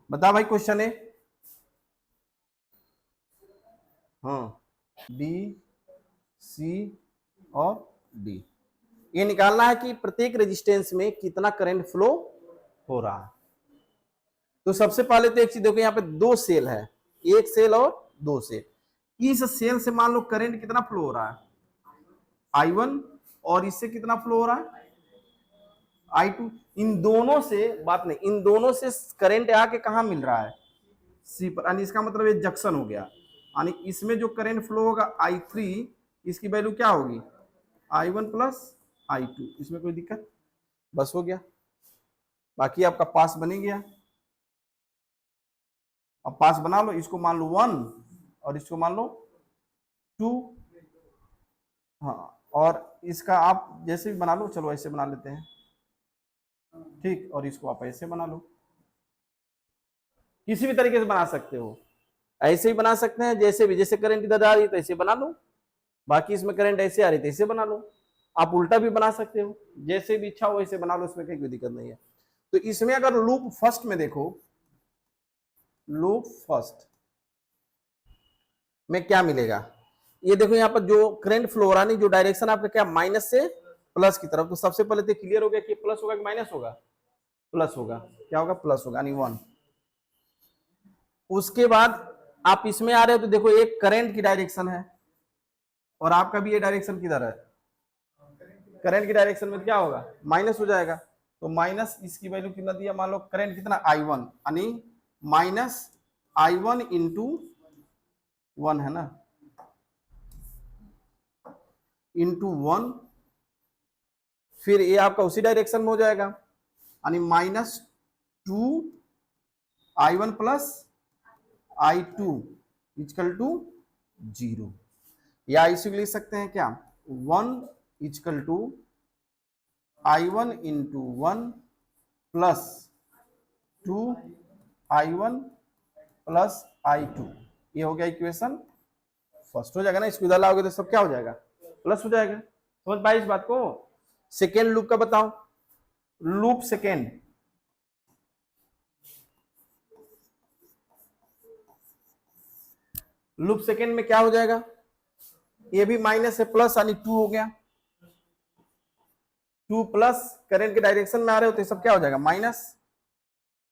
बता भाई क्वेश्चन है। हाँ, बी सी और डी, ये निकालना है कि प्रत्येक रेजिस्टेंस में कितना करंट फ्लो हो रहा है। तो सबसे पहले तो एक चीज देखो, यहाँ पे दो सेल है, एक सेल और दो सेल। इस सेल से मान लो करंट कितना फ्लो हो रहा है, I1, और इससे कितना फ्लो हो रहा है, I2। इन दोनों से बात नहीं, इन दोनों से करंट आके कहां मिल रहा है, सी पर, यानी इसका मतलब ये जंक्शन हो गया। यानी इसमें जो करंट फ्लो होगा I3, इसकी वैल्यू क्या होगी, I1 प्लस I2। इसमें कोई दिक्कत, बस हो गया, बाकी आपका पास बन गया। अब पास बना लो, इसको मान लो 1 और इसको मान लो 2। हाँ, और इसका आप जैसे भी बना लो, चलो ऐसे बना लेते हैं, ठीक, और इसको आप ऐसे बना लो, किसी भी तरीके से बना सकते हो, ऐसे ही बना सकते हैं, जैसे भी, जैसे करंट इधर आ रही है तो ऐसे बना लो, बाकी इसमें करंट ऐसे आ रही है ऐसे बना लो, आप उल्टा भी बना सकते हो, जैसे भी इच्छा हो वैसे बना लो, इसमें कोई दिक्कत नहीं है। तो इसमें अगर लूप फर्स्ट में देखो, लूप फर्स्ट में क्या मिलेगा, ये देखो यहाँ पर जो करंट फ्लो हो रहा है, जो डायरेक्शन आपका क्या, माइनस से प्लस की तरफ। तो सबसे पहले तो क्लियर हो गया कि प्लस होगा कि माइनस होगा, प्लस होगा, क्या होगा, प्लस होगा, यानी 1। उसके बाद आप इसमें आ रहे हो तो देखो एक करंट की डायरेक्शन है, और आपका भी ये डायरेक्शन किधर है, करंट की डायरेक्शन में क्या होगा, माइनस हो जाएगा। तो माइनस, इसकी वैल्यू कितना दिया, मान लो करंट कितना, I1, यानी माइनस I1 इंटू 1 है ना, इंटू 1, फिर ये आपका उसी डायरेक्शन में हो जाएगा, यानी -2I1 plus I2 equal to 0, या इसी लिख सकते हैं क्या, 1 equal to I1 into 1 plus 2I1 plus I2। ये हो गया इक्वेशन फर्स्ट, हो जाएगा ना। इसको इधर लाओगे तो सब क्या हो जाएगा, प्लस हो जाएगा। समझ पाए इस बात को। सेकेंड लूप का बताओ, लूप सेकेंड, लूप सेकेंड में क्या हो जाएगा, ये भी माइनस है प्लस, यानी 2 हो गया, 2 प्लस, करंट के डायरेक्शन में आ रहे हो तो सब क्या हो जाएगा, minus,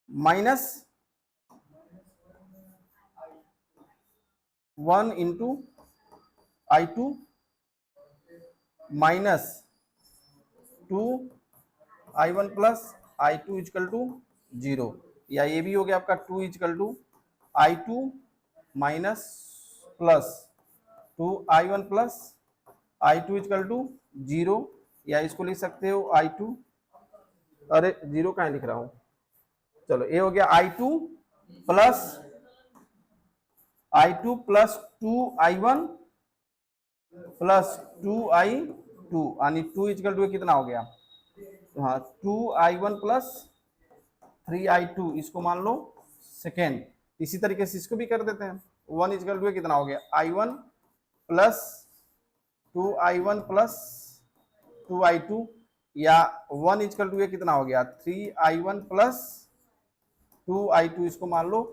minus 1 into I2 minus 2I1 plus I2 equal to 0, या ये भी हो गया आपका 2 equal to I2 minus plus 2I1 plus I2 equal to 0, या इसको लिख सकते हो I2, अरे 0 कहाँ लिख रहा हूं, चलो ये हो गया I2 plus 2I1 plus 2I2, यानी 2 इक्वल टू कितना हो गया, हाँ 2I1 प्लस 3I2, इसको मान लो सेकेंड। इसी तरीके से इसको भी कर देते हैं, 1 इक्वल टू कितना हो गया, I1 plus 2I1 plus 2I2, या 1 इक्वल टू कितना हो गया, 3I1 प्लस 2I2, इसको मान लो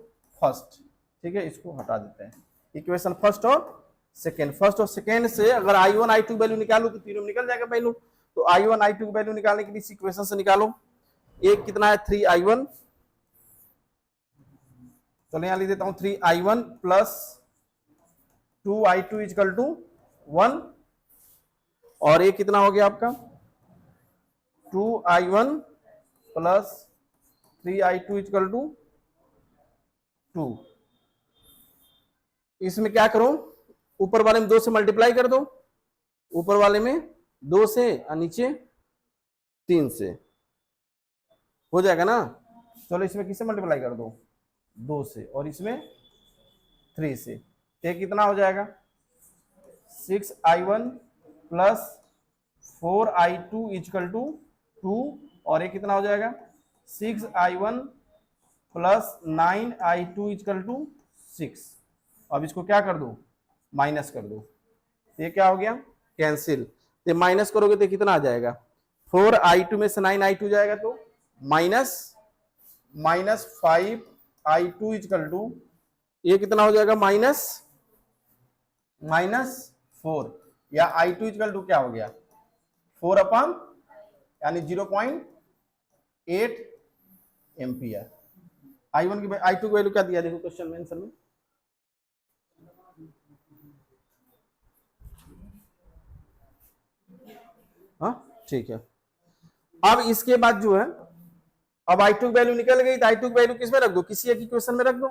फर्स्ट, ठीक है, इसको हटा देते हैं। इक्वेशन फर्स्ट और सेकेंड, फर्स्ट और सेकेंड से अगर I1 I2 वैल्यू निकालो तो तीनों निकल जाएगा वैल्यू। तो I1 I2 की वैल्यू निकालने के लिए इस इक्वेशन से निकालो। एक कितना है, 3I1, चलो यहां लिख देता हूं 3I1 plus 2I2 equal to 1, और ये कितना हो गया आपका 2I1 plus 3I2 equal to 2। इसमें क्या करो, ऊपर वाले में 2 से मल्टीप्लाई कर दो, ऊपर वाले में 2 से और नीचे 3 से, हो जाएगा ना। चलो इसमें किससे मल्टीप्लाई कर दो, 2 से, और इसमें 3 से, ये कितना हो जाएगा 6I1 plus 4I2 equal to 2, और ये कितना हो जाएगा 6I1 plus 9I2 equal to 6। अब इसको क्या कर दो, माइनस कर दो, ये क्या हो गया, कैंसिल। तो माइनस करोगे तो कितना आ जाएगा, 4I2 में से 9I2 जाएगा तो माइनस 5 I2 इजकल टू, ये कितना हो जाएगा, -4, या I2 इजकल टू क्या हो गया, 4 अपॉन यानी 0.8 एम्पियर। I1 की I2 की वैल्यू क्या दिया, देखो क्वेश्चन में आंसर में। हाँ ठीक है। अब इसके बाद जो है, अब I2 की वैल्यू निकल गई, तो I2 की वैल्यू किस में रख दो, किसी एक इक्वेशन में रख दो।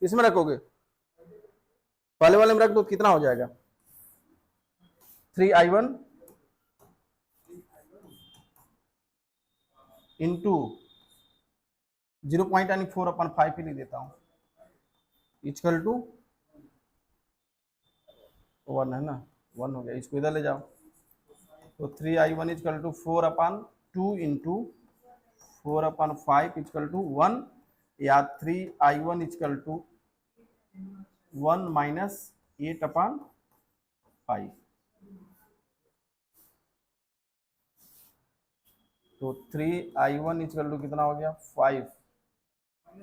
किस में रखोगे, पहले वाले में रख दो, कितना हो जाएगा, 3I1 इंटू 0.4/5 ही लिख देता हूं, इक्वल टू 1 है ना, 1 हो गया, इसको इधर ले जाओ, तो 3I1 equal to 4/2 into 4/5 equal to 1, या 3I1 इक्वल टू 1 माइनस 8/5, तो 3I1 इक्वल टू कितना हो गया, 5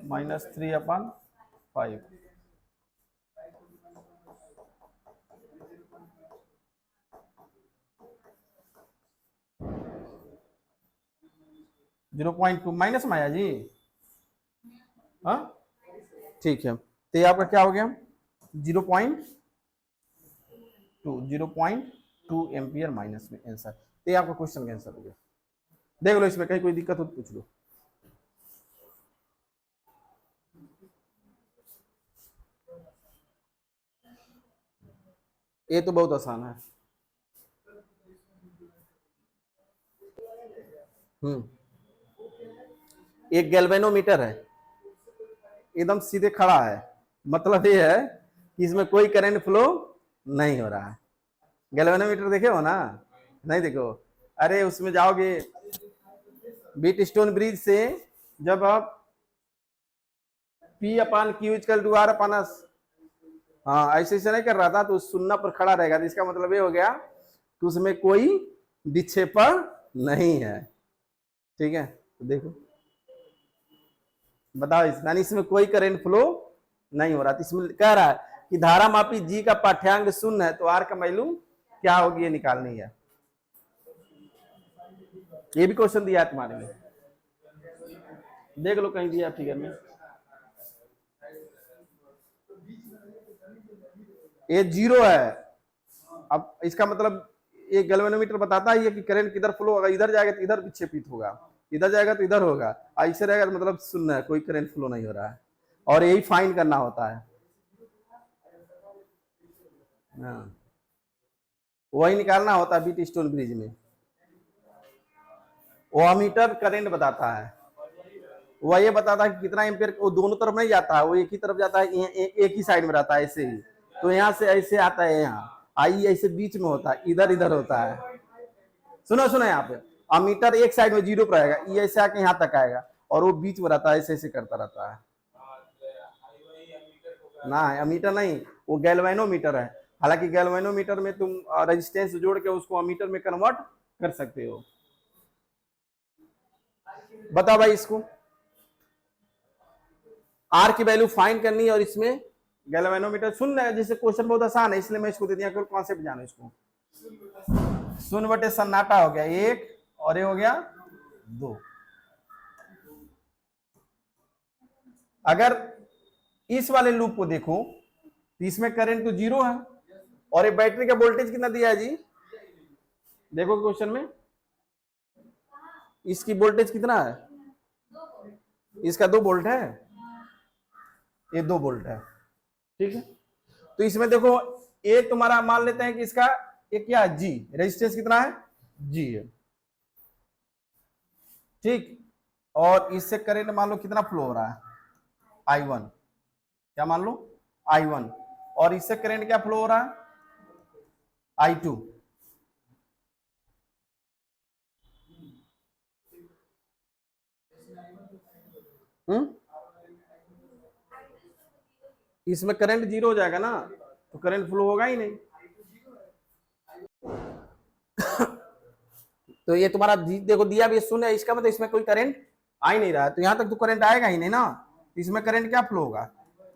माइनस 3/5, 0.2 माइनस में आया जी। हाँ ठीक है, तो ये आपका क्या हो गया, 0.2 एम्पियर माइनस में आंसर। तो ये आपका क्वेश्चन का आंसर हो गया। देख लो, इसमें कहीं कोई दिक्कत हो तो पूछ लो। ये तो बहुत आसान है। एक गैल्वेनोमीटर है, एकदम सीधे खड़ा है, मतलब ये है कि इसमें कोई करंट फ्लो नहीं हो रहा है। गैल्वेनोमीटर देखे हो ना, नहीं देखो, अरे उसमें जाओगे बीट स्टोन ब्रिज से, जब आप P/Q इक्वल टू R/S, हाँ ऐसे नहीं कर रहा था, तो सुनना पर खड़ा रहेगा, तो इसका मतलब ये हो गया कि उसमें कोई विक्षेपण नहीं है। ठीक है, तो देखो बताओ, इसमें कोई करंट फ्लो नहीं हो रहा, तो इसमें कह रहा है कि धारा मापी जी का पाठ्यांक शून्य है, तो आर का वैल्यू क्या होगी ये निकालनी है। ये भी क्वेश्चन दिया है तुम्हारे में, देख लो कहीं दिया फिगर में। ये 0 है, अब इसका मतलब ये गैल्वेनोमीटर बताता है कि करंट किधर फ्लो होगा, इधर जाएगा तो इधर विक्षेपित होगा, इधर जाएगा तो इधर होगा, ऐसे रहेगा तो मतलब शून्य है, कोई करंट फ्लो नहीं हो रहा है, और यही फाइंड करना होता है। वही निकालना होता है बीट स्टोन ब्रिज में। वो अमीटर करंट बताता है, वह ये बताता है कि कितना एम्पियर, वो दोनों तरफ नहीं जाता है, वो एक ही तरफ जाता है, एक ही साइड में रहता है ऐसे ही, तो यहाँ से ऐसे आता है, यहाँ आई ऐसे बीच में होता है, इधर इधर होता है। सुनो सुनो, यहाँ पे अमीटर एक साइड में 0 पर आएगा, ये ऐसे आके यहाँ तक आएगा, और वो बीच में रहता है, ऐसे ऐसे करता रहता है ना। अमीटर नहीं, वो गैल्वेनोमीटर है। हालांकि गैल्वेनोमीटर में तुम रेजिस्टेंस जोड़ के उसको अमीटर में कन्वर्ट कर सकते हो। बताओ भाई, इसको आर की वैल्यू फाइंड करनी है, और इसमें गैल्वेनोमीटर सुन रहे, जैसे क्वेश्चन बहुत आसान है, इसलिए मैं इसको दे दिया, केवल कॉन्सेप्ट जानो इसको। शून्य बटे सन्नाटा हो गया 1, और ये हो गया 2। अगर इस वाले लूप को देखो तो इसमें करंट तो 0 है, और ये बैटरी का वोल्टेज कितना दिया है जी, देखो क्वेश्चन में इसकी वोल्टेज कितना है, इसका 2 वोल्ट है, ये 2 वोल्ट है। ठीक है, तो इसमें देखो, ये तुम्हारा मान लेते हैं कि इसका एक क्या है, जी, रेजिस्टेंस कितना है, जी है। ठीक, और इससे करंट मान लो कितना फ्लो हो रहा है, I1, क्या मान लो, I1, और इससे करंट क्या फ्लो हो रहा है, I2। इसमें करंट 0 हो जाएगा ना, तो करंट फ्लो होगा ही नहीं। तो ये तुम्हारा देखो दिया भी शून्य है, इसका मतलब इसमें कोई करंट आ ही नहीं रहा है, तो यहां तक तो करंट आएगा ही नहीं ना, तो इसमें करंट क्या फ्लो होगा,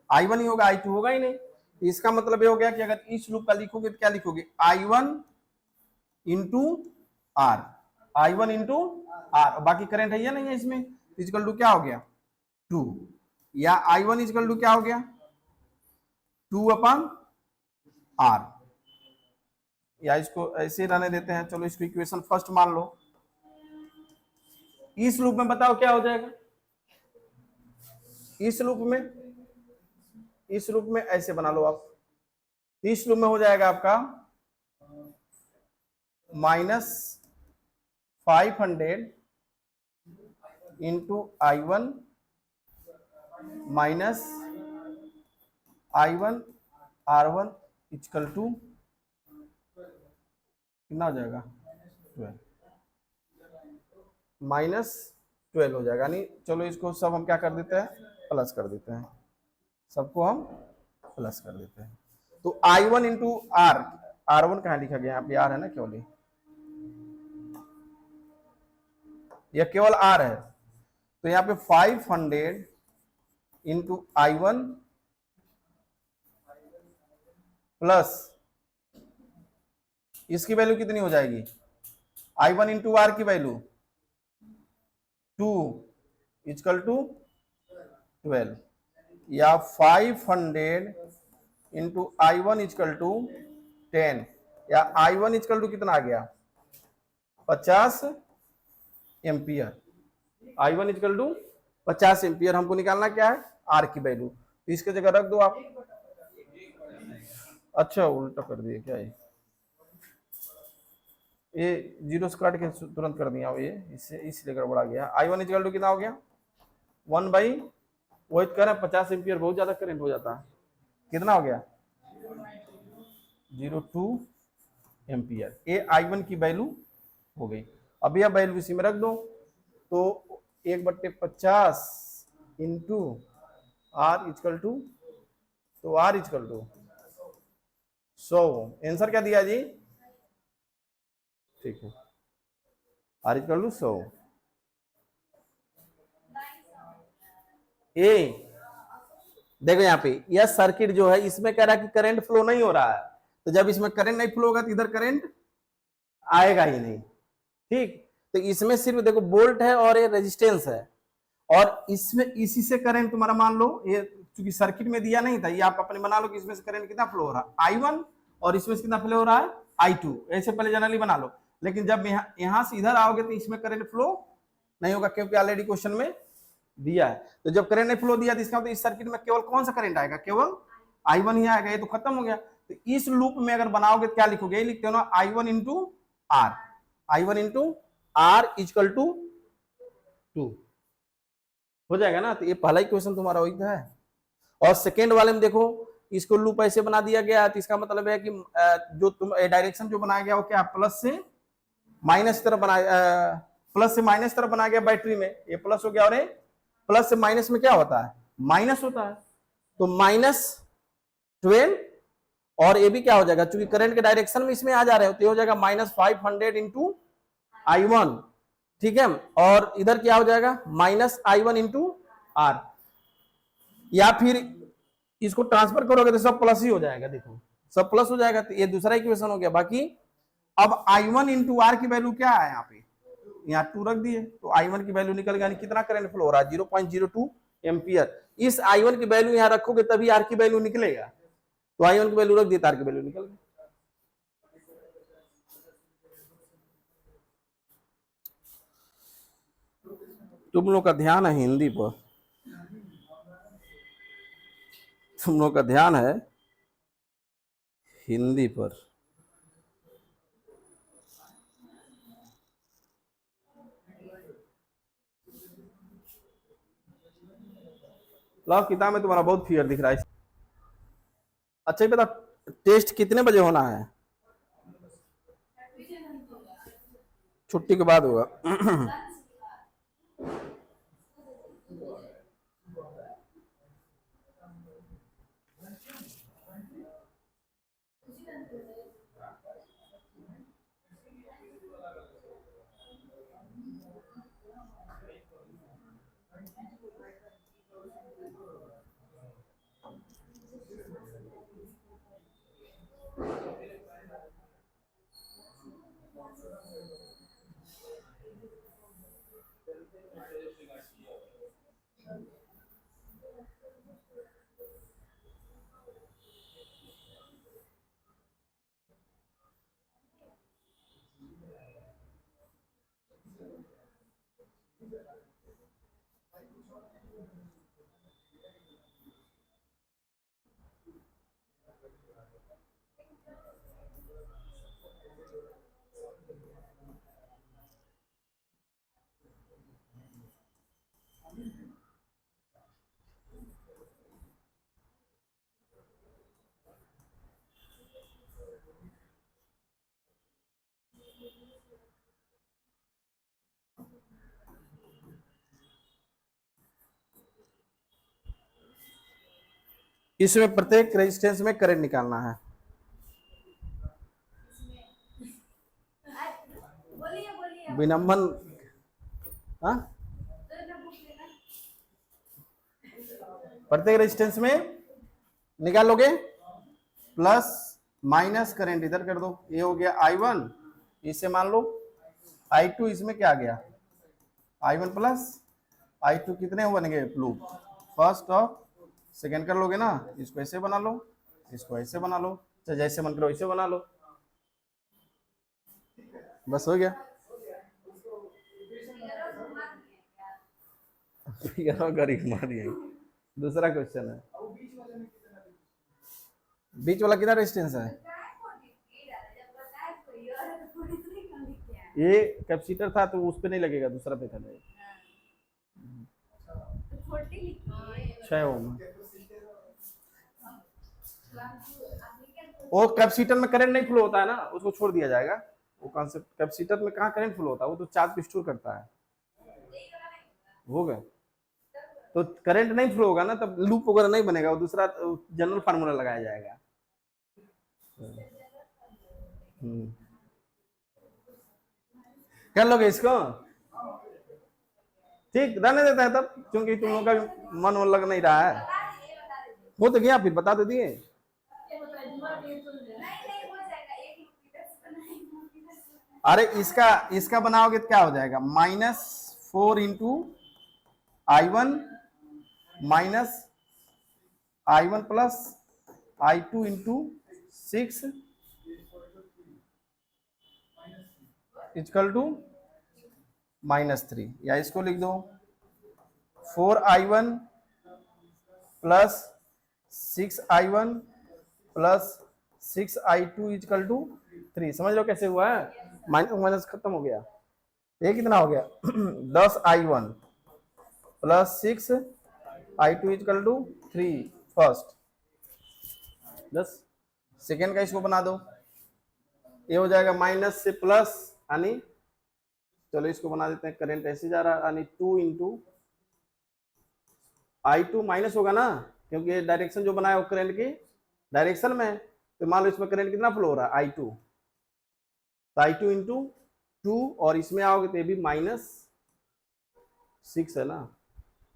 I1 ही होगा, I2 होगा ही नहीं। तो इसका मतलब ये हो गया कि अगर इस लूप का लिखोगे तो क्या लिखोगे, I1 into are, I1 into R, बाकी करंट है या नहीं है इसमें, इक्वल टू क्या हो गया 2, या I1 इक्वल टू क्या हो गया 2/R, या इसको ऐसे रहने देते हैं, चलो इसको इक्वेशन फर्स्ट मान लो। इस लूप में बताओ क्या हो जाएगा, इस लूप में ऐसे बना लो आप, इस लूप में हो जाएगा आपका -500 into I1 minus I1 R1 equal to कितना हो जाएगा 12, -12 हो जाएगा। यानी चलो इसको सब हम क्या कर देते हैं, प्लस कर देते हैं, सबको हम प्लस कर देते हैं। तो I1 इंटू आर, R1 कहाँ लिखा गया, यहाँ पे R है ना केवल, यह केवल R है, तो यहाँ पे 500 इंटू I1 प्लस इसकी वैल्यू कितनी हो जाएगी, I1 इंटू आर की वैल्यू 2 इक्वल टू 12, या 500 इंटू I1 इक्वल टू 10, या I1 इक्वल टू कितना आ गया 50 ampere, I1 equal to 50 ampere. हमको निकालना क्या है, आर की वैल्यू, तो इसके जगह रख दो आप। अच्छा उल्टा कर दिए क्या, ये जीरो से काट के तुरंत कर दिया ये, इससे इसलिए गड़बड़ा गया। I1 इक्वल टू कितना हो गया 1 बाई, वही कर रहे हैं 50 एम्पियर बहुत ज्यादा करंट हो जाता है, कितना हो गया 0.2 एम्पियर, ये I1 की वैल्यू हो गई। अब यह वैल्यू इसी में रख दो, तो 1/50 इंटू आर इक्वल टू, तो आर इक्वल टू 100, आंसर क्या दिया जी, ठीक है, आर इक्वल टू 100। ए देखो यहाँ पे यह सर्किट जो है इसमें कह रहा है कि करंट फ्लो नहीं हो रहा है, तो जब इसमें करंट नहीं फ्लो होगा तो इधर करंट आएगा ही नहीं, ठीक। तो इसमें सिर्फ देखो वोल्ट है और ये रेजिस्टेंस है, और इसमें इसी से करंट तुम्हारा मान लो, ये चूंकि सर्किट में दिया नहीं था, ये आप अपने बना लो कि इसमें से करंट कितना फ्लो हो रहा है I1, और इसमें से कितना फ्लो हो रहा है I2, ऐसे पहले जनरली बना लो। लेकिन जब यहां से इधर आओगे तो इसमें करंट फ्लो नहीं होगा, क्योंकि ऑलरेडी क्वेश्चन में दिया है। तो जब करंट नहीं फ्लो दिया तो इसका मतलब इस सर्किट में केवल कौन सा करंट आएगा, केवल I1 ही आएगा, ये तो खत्म हो गया। तो इस लूप में अगर बनाओगे तो क्या लिखोगे, ये लिखते हो ना I1 into are, I1 into r equal to 2 हो जाएगा ना। तो ये पहला इक्वेशन तुम्हारा वही है। और सेकेंड वाले में देखो इसको लूप ऐसे बना दिया गया है, तो इसका मतलब है कि जो तुम डायरेक्शन जो बनाया गया वो क्या प्लस से माइनस तरफ बनाया, प्लस से माइनस तरफ बनाया गया बैटरी में, ये प्लस हो गया, और ये प्लस से माइनस में क्या होता है, माइनस होता है, तो -12, और ये भी क्या हो जाएगा, चूंकि करंट के डायरेक्शन में इसमें आ जा रहे हो तो ये हो जाएगा -500 इंटू I1, ठीक है, और इधर क्या हो जाएगा -I1 इंटू आर, या फिर इसको ट्रांसफर करोगे तो सब प्लस ही हो जाएगा, देखो सब प्लस हो जाएगा, तो ये दूसरा इक्वेशन हो गया। बाकी अब I1 इंटू आर की वैल्यू क्या है, यहाँ पे यहाँ 2 रख दिए, तो I1 की वैल्यू निकल गया, कितना करंट फ्लो हो रहा है 0.02 एम्पियर। इस I1 की वैल्यू यहाँ रखोगे तभी आर की वैल्यू निकलेगा, तो I1 की वैल्यू रख दिए, आर की वैल्यू निकल गई। तुम लोग का ध्यान है हिंदी पर, तुम लोग का ध्यान है हिंदी पर। लो किताब में तुम्हारा बहुत फियर दिख रहा है। अच्छा ये बता, टेस्ट कितने बजे होना है, छुट्टी के बाद होगा इसमें प्रत्येक रेजिस्टेंस में करंट निकालना है। विनम्बन, हाँ, प्रत्येक रेजिस्टेंस में निकालोगे, प्लस माइनस करंट इधर कर दो, ये हो गया I1, इसे मान लो I2, इसमें क्या आ गया I1 प्लस I2, कितने बन गए लूप, फर्स्ट और सेकेंड कर लोगे ना, इसको ऐसे बना लो, इसको ऐसे बना लो, चाहे जैसे मन करो ऐसे बना लो, बस हो गया। दूसरा क्वेश्चन है, बीच वाला कितना रेजिस्टेंस है, ये कैपेसिटर था तो उस पे नहीं लगेगा, दूसरा पे था, 6 ओम। वो कैपेसिटर में करंट नहीं फ्लो होता है ना, उसको छोड़ दिया जाएगा, वो कॉन्सेप्ट, कैपेसिटर में कहाँ करंट फ्लो होता है, वो तो चार्ज को स्टोर करता है, हो गया, तो करंट नहीं फ्लो होगा ना, तब लूप वगैरह नहीं बनेगा, वो दूसरा जनरल फार्मूला लगाया जाएगा। कर लोगे इसको, ठीक, रहने देता है तब, क्योंकि तुम लोगों का मन लग नहीं रहा है, हो तो गया, फिर बता तो दिए। अरे इसका बनाओगे तो क्या हो जाएगा, -4 into I1 minus I1 plus I2 into 6 equal to -3, या इसको लिख दो 4I1 plus 6I1 plus 6I2 equal to 3। समझ लो कैसे हुआ है, माइनस माइनस खत्म हो गया, ये कितना हो गया 10I1 plus 6I2 equal to 3 first, 10 second का इसको बना दो, ये हो जाएगा माइनस से प्लस, यानी चलो इसको बना देते हैं, करंट ऐसे जा रहा है, यानी 2 इंटू I2 माइनस होगा ना, क्योंकि ये डायरेक्शन जो बनाया वो करंट की डायरेक्शन में, तो मान लो इसमें करंट कितना फ्लो हो रहा है I2, तो I2 इंटू 2, और इसमें आओगे तो ये भी -6 है ना,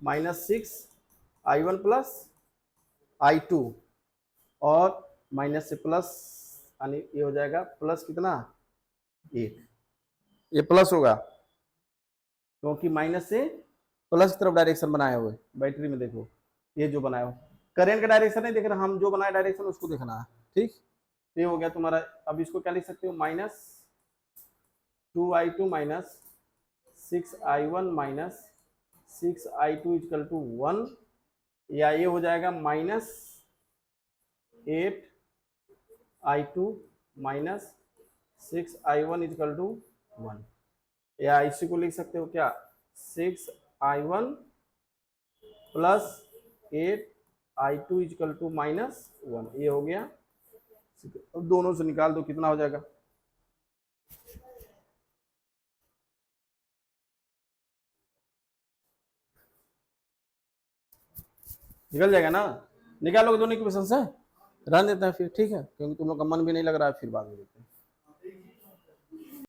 -6I1 प्लस I2, और माइनस से प्लस, यानी ये हो जाएगा प्लस कितना 1, ये प्लस होगा क्योंकि माइनस से प्लस की तरफ डायरेक्शन बनाए हुए, बैटरी में देखो ये जो बनाया हो, करंट का डायरेक्शन नहीं देख रहा, हम जो बनाए डायरेक्शन उसको देखना है, ठीक, ये हो गया तुम्हारा। अब इसको क्या लिख सकते हो, -2I2 minus 6I1 minus 6I2 equal to 1, या ये हो जाएगा -8I2 minus 6I1 equal to 1, या इसी को लिख सकते हो क्या 6I1 plus 8I2 equal to -1, ये हो गया। अब दोनों से निकाल दो, कितना हो जाएगा, निकल जाएगा ना, निकालोगे दोनों इक्वेशन से, रहने देते हैं फिर, ठीक है, क्योंकि तुम लोग का मन भी नहीं लग रहा है, फिर बाद में देते हैं।